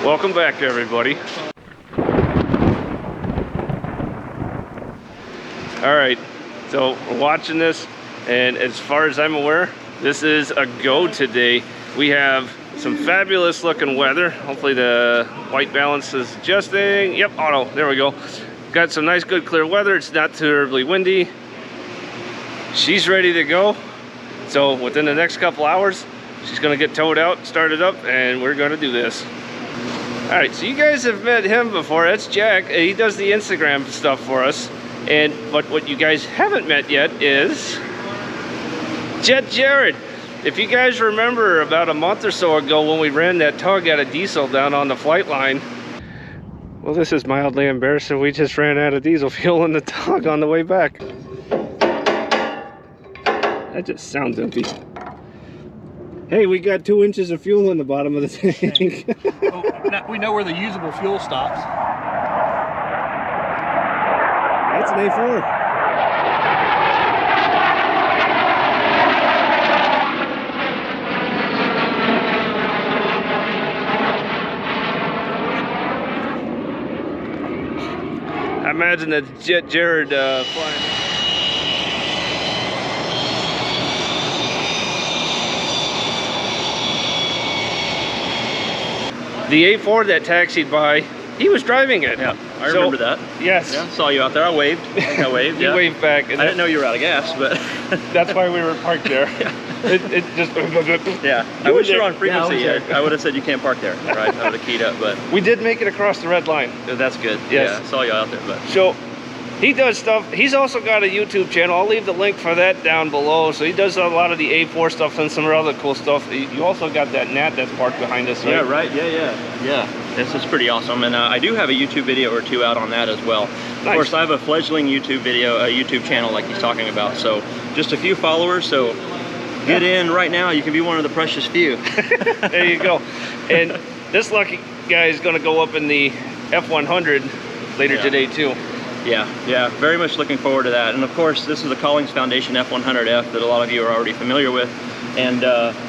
Welcome back, everybody. All right, so we're watching this, and as far as I'm aware, this is a go today. We have some fabulous looking weather. Hopefully the white balance is adjusting. Yep, auto, there we go. Got some nice, good, clear weather. It's not too terribly windy. She's ready to go. So within the next couple hours, she's gonna get towed out, started up, and we're gonna do this. All right, so you guys have met him before. That's Jack. He does the Instagram stuff for us. But what you guys haven't met yet is Jet Jared. If you guys remember about a month or so ago when we ran that tug out of diesel down on the flight line, well, this is mildly embarrassing. We just ran out of diesel fuel in the tug on the way back. That just sounds empty. Hey, we got 2 inches of fuel in the bottom of the tank. Oh, now we know where the usable fuel stops. That's an A4. I imagine that Jet Jared flying. The A4 that taxied by, he was driving it. Yeah, I remember that. Yes. Yeah, saw you out there. I waved. I think I waved. You yeah. waved back. And I didn't know you were out of gas, but that's why we were parked there. Yeah. It just. Yeah. I wish you were on frequency. Yeah, I would have said you can't park there. Right. I would have keyed up, but we did make it across the red line. that's good. Yes. Yeah. I saw you out there, but. So he does stuff. He's also got a YouTube channel. I'll leave the link for that down below. So he does a lot of the A4 stuff and some other cool stuff. You also got that Nat that's parked behind us, right? Yeah, right. Yeah. This is pretty awesome, and I do have a YouTube video or 2 out on that as well. Nice. Of course, I have a fledgling YouTube YouTube channel like he's talking about. So just a few followers. So get in right now. You can be one of the precious few. There you go. And this lucky guy is going to go up in the F-100 later today too. Yeah, very much looking forward to that. And of course, this is the Collings Foundation F-100F that a lot of you are already familiar with. And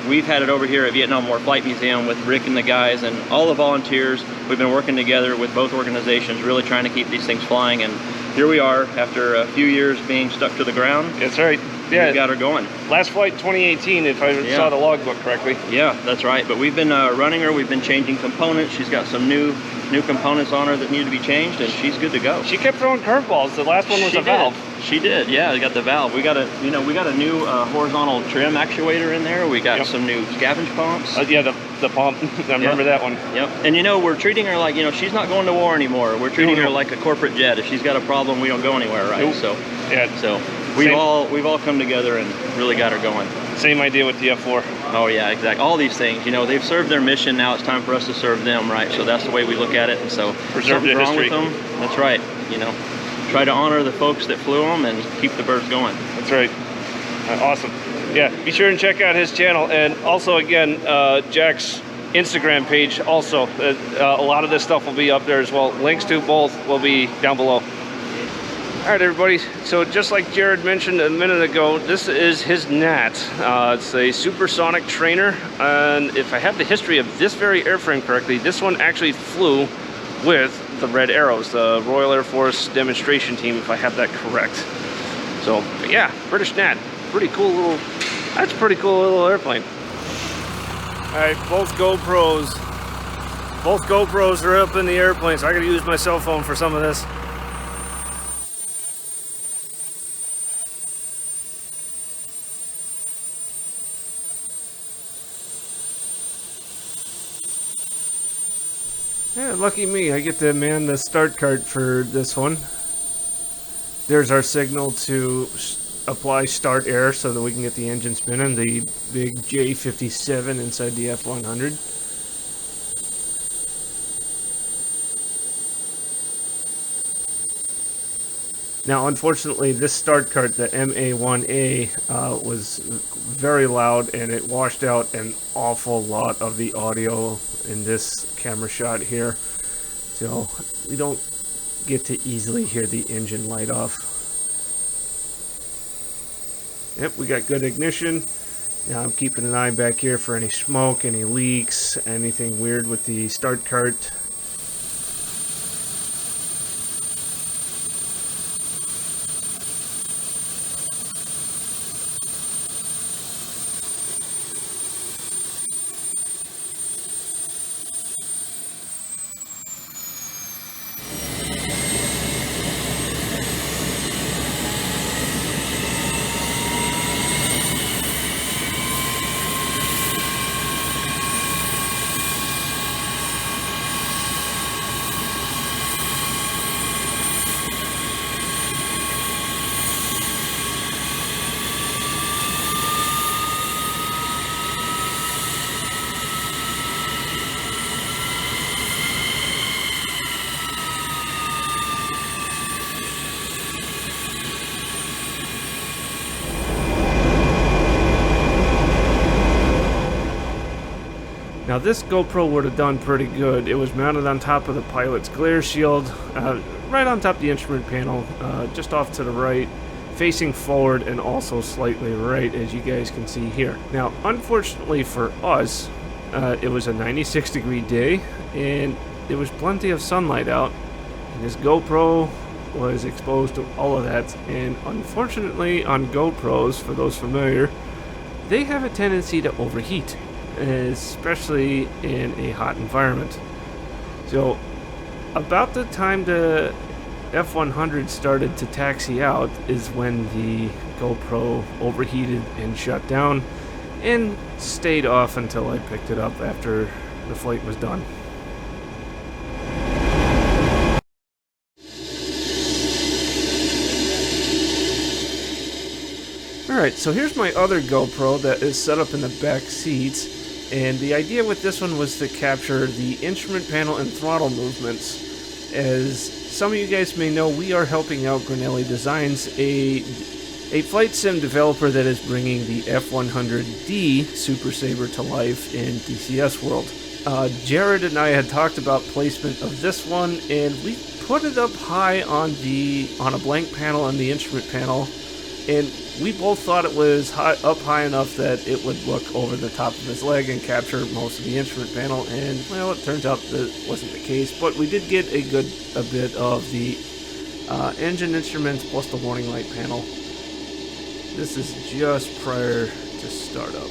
we've had it over here at Vietnam War Flight Museum with Rick and the guys and all the volunteers. We've been working together with both organizations, really trying to keep these things flying. And here we are after a few years being stuck to the ground. That's right. Yeah, we got her going. Last flight 2018, if I saw the logbook correctly. Yeah, that's right. But we've been running her. We've been changing components. She's got some new components on her that need to be changed, and she's good to go. She kept throwing curveballs. The last one was a valve. She did. Yeah, we got the valve. We got a new horizontal trim actuator in there. We got some new scavenge pumps. Yeah, the pump. I remember that one. Yep. And we're treating her like, she's not going to war anymore. We're treating her like a corporate jet. If she's got a problem, we don't go anywhere, right? Nope. So we've all come together and really got her going. Same idea with the F4. Oh yeah, exactly. All these things, they've served their mission. Now it's time for us to serve them, right? So that's the way we look at it. And so preserve the history. Wrong with them, that's right. Try to honor the folks that flew them and keep the birds going. That's right. Awesome. Yeah, be sure and check out his channel, and also again Jack's Instagram page. Also, a lot of this stuff will be up there as well. Links to both will be down below. All right, everybody, so just like Jared mentioned a minute ago, this is his Nat. It's a supersonic trainer, and if I have the history of this very airframe correctly, this one actually flew with the Red Arrows, the Royal Air Force demonstration team, if I have that correct. So, yeah, British Nat, pretty cool little, that's a pretty cool little airplane. All right, both GoPros are up in the airplane, so I gotta use my cell phone for some of this. Yeah, lucky me, I get to man the start cart for this one. There's our signal to apply start air so that we can get the engine spinning, the big J57 inside the F-100. Now, unfortunately, this start cart, the MA1A, was very loud, and it washed out an awful lot of the audio in this camera shot here. So we don't get to easily hear the engine light off. Yep, we got good ignition. Now I'm keeping an eye back here for any smoke, any leaks, anything weird with the start cart. Now this GoPro would have done pretty good. It was mounted on top of the pilot's glare shield, right on top of the instrument panel, just off to the right, facing forward and also slightly right, as you guys can see here. Now, unfortunately for us, it was a 96-degree day, and there was plenty of sunlight out, and this GoPro was exposed to all of that. And unfortunately, on GoPros, for those familiar, they have a tendency to overheat, especially in a hot environment. So about the time the F-100 started to taxi out is when the GoPro overheated and shut down, and stayed off until I picked it up after the flight was done. Alright, so here's my other GoPro that is set up in the back seats. And the idea with this one was to capture the instrument panel and throttle movements. As some of you guys may know, we are helping out Granelli Designs, a flight sim developer that is bringing the F-100D Super Sabre to life in DCS world. Jared and I had talked about placement of this one, and we put it up high on a blank panel on the instrument panel, and we both thought it was up high enough that it would look over the top of his leg and capture most of the instrument panel, and well, it turns out that wasn't the case, but we did get a bit of the engine instruments plus the warning light panel. This is just prior to startup.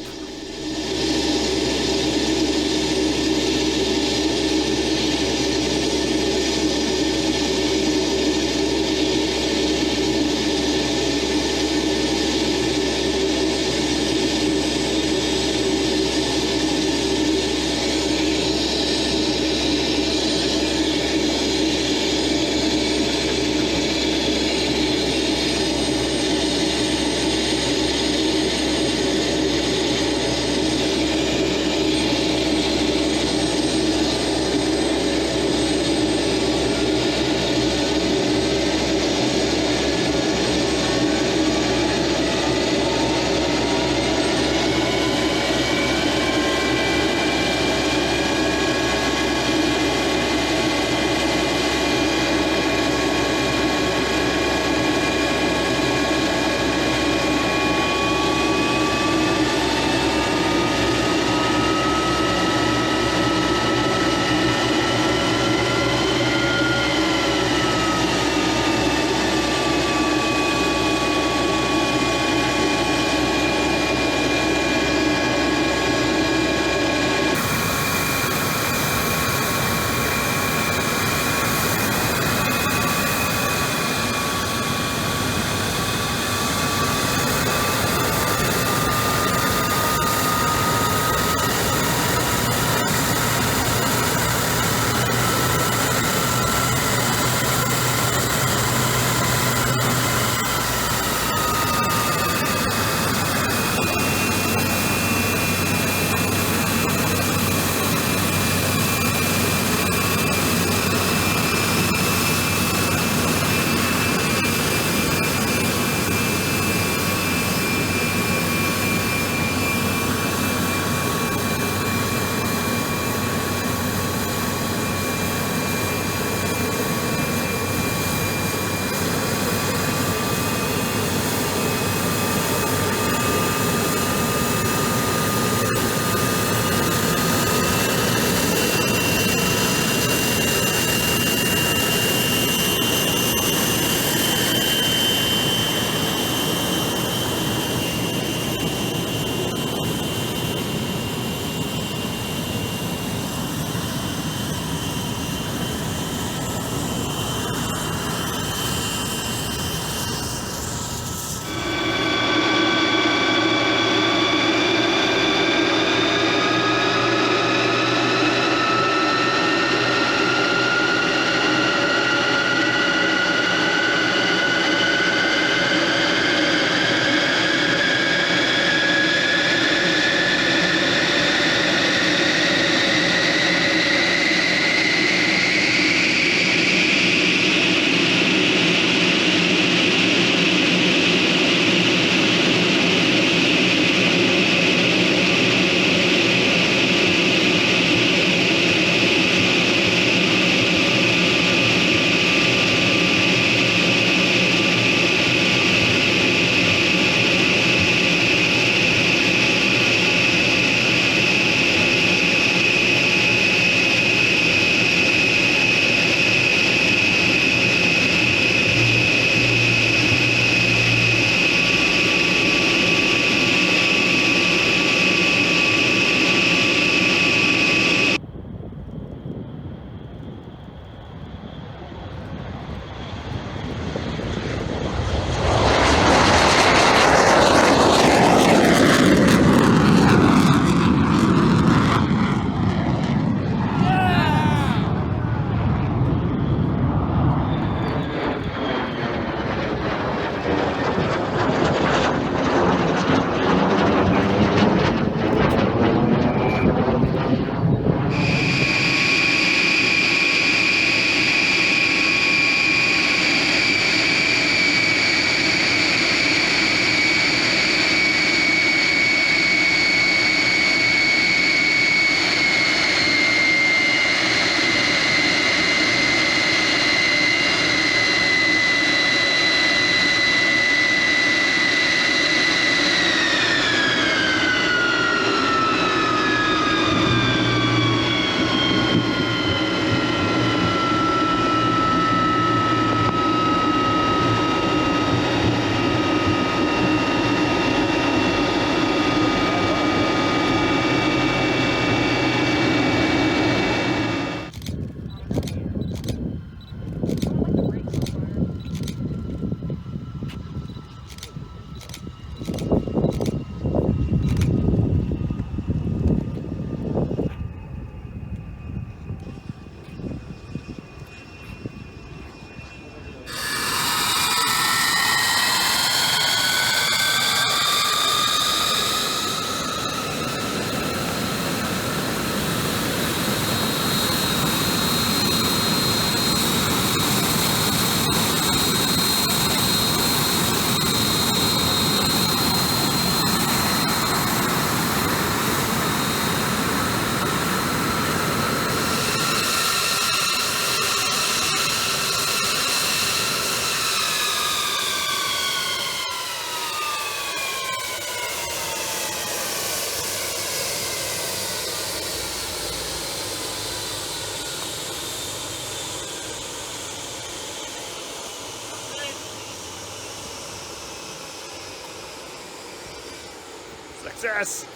Success.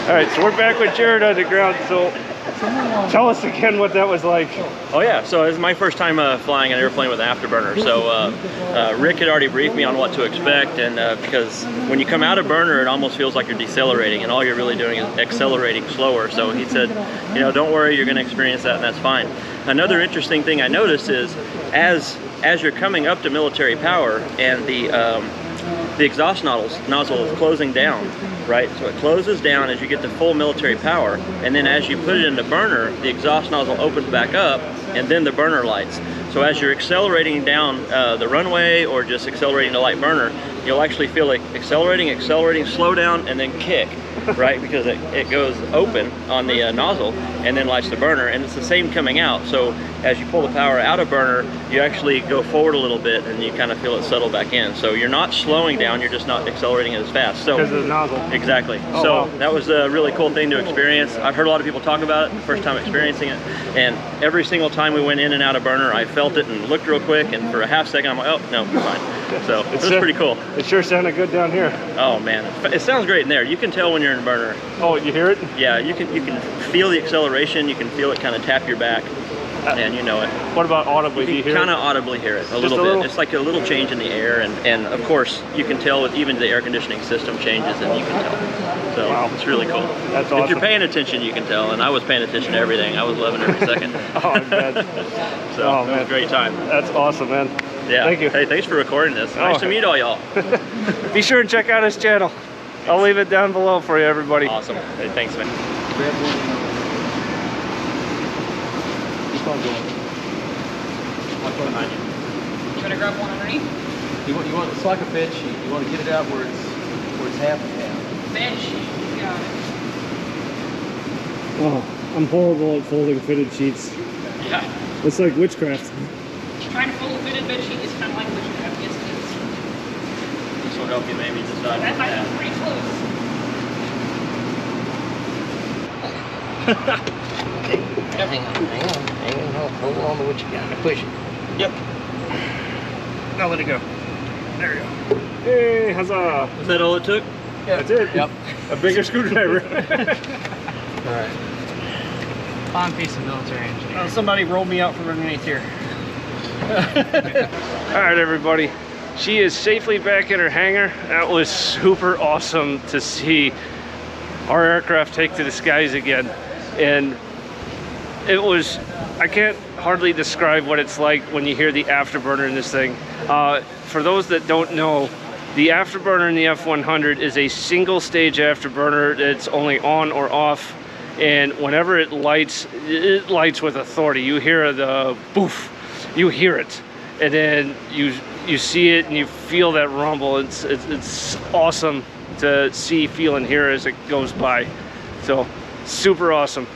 All right, so we're back with Jared on the ground. So tell us again what that was like. Oh yeah, so this is my first time flying an airplane with an afterburner. So Rick had already briefed me on what to expect, and because when you come out of burner, it almost feels like you're decelerating, and all you're really doing is accelerating slower. So he said, you know, don't worry, you're going to experience that, and that's fine. Another interesting thing I noticed is as you're coming up to military power and the exhaust nozzle is closing down, right? So it closes down as you get to full military power, and then as you put it into burner, the exhaust nozzle opens back up, and then the burner lights. So as you're accelerating down the runway or just accelerating to light burner, you'll actually feel like accelerating, slow down, and then kick, right? Because it goes open on the nozzle and then lights the burner, and it's the same coming out. So as you pull the power out of burner, you actually go forward a little bit and you kind of feel it settle back in. So you're not slowing down, you're just not accelerating as fast. So because of the nozzle. Exactly. Oh, so wow. that was a really cool thing to experience. I've heard a lot of people talk about it, the first time experiencing it, and every single time we went in and out of burner, I felt it and looked real quick, and for a half second I'm like, oh no, we're fine. So it was pretty cool. It sure sounded good down here. Oh man, it sounds great in there. You can tell when you're in burner. Oh, you hear it? Yeah, you can feel the acceleration, you can feel it kind of tap your back, and you know it. What about audibly? Do you hear kind it? of audibly hear it a little bit. It's like a little change in the air, and of course you can tell with even the air conditioning system changes, and you can tell. So wow. It's really cool. That's awesome. If you're paying attention, you can tell, and I was paying attention to everything. I was loving every second. Oh, I bet. So it was a great time. That's awesome, man. Yeah. Thank you. Hey, thanks for recording this. Nice to meet all y'all. Be sure and check out his channel. I'll leave it down below for you, everybody. Awesome. Hey, thanks, man. Keep on going. Behind you. Try to grab one underneath. You want it's like a bed sheet. You want to get it out where it's half and half. Bed sheet. Got it. Oh, I'm horrible at folding fitted sheets. Yeah. It's like witchcraft. Trying to fold a fitted bed sheet is kind of like witchcraft. Yes, it is. This will help you maybe decide. That might be pretty close. Hang on, hold on to what you got. Push it. Yep. Now let it go. There you go. Hey, huzzah. Is that all it took? Yeah, that's it. Yep. A bigger screwdriver. All right. Fine piece of military engineering. Somebody rolled me out from underneath here. All right, everybody. She is safely back in her hangar. That was super awesome to see our aircraft take to the skies again. And it was, I can't hardly describe what it's like when you hear the afterburner in this thing. For those that don't know, the afterburner in the F-100 is a single stage afterburner that's only on or off. And whenever it lights with authority. You hear the boof, you hear it. And then you see it and you feel that rumble. It's awesome to see, feel, and hear as it goes by. So super awesome.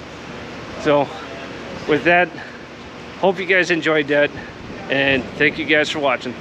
So with that, hope you guys enjoyed that, and thank you guys for watching.